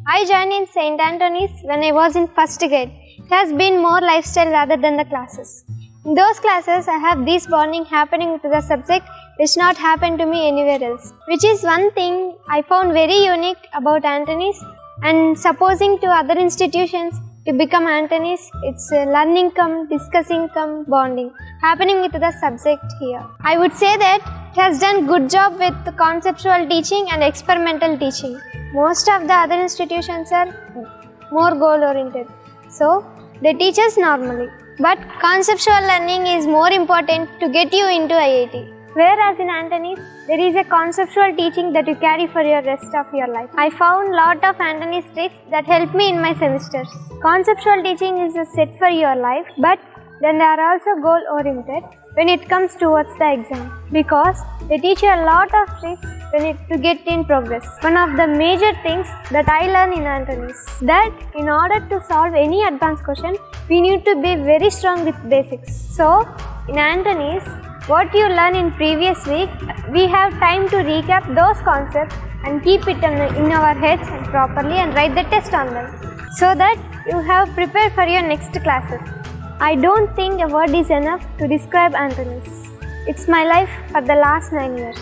I joined in St.Antony's when I was in first grade. It has been more lifestyle rather than the classes. In those classes, I have this bonding happening with the subject which not happened to me anywhere else. Which is one thing I found very unique about Antony's, and supposing to other institutions to become Antony's, it's learning come, discussing come, bonding happening with the subject here. I would say that it has done good job with the conceptual teaching and experimental teaching. Most of the other institutions are more goal oriented, so they teach us normally. But conceptual learning is more important to get you into IIT. Whereas in Antony's, there is a conceptual teaching that you carry for your rest of your life. I found lot of Antony's tricks that helped me in my semesters. Conceptual teaching is a set for your life, but then they are also goal oriented when it comes towards the exam, because they teach you a lot of tricks to get in progress. One of the major things that I learned in Antony's, that in order to solve any advanced question, we need to be very strong with basics. So in Antony's, what you learn in previous week, we have time to recap those concepts and keep it in our heads and properly and write the test on them, so that you have prepared for your next classes. I don't think a word is enough to describe Antony's. It's my life for the last 9 years.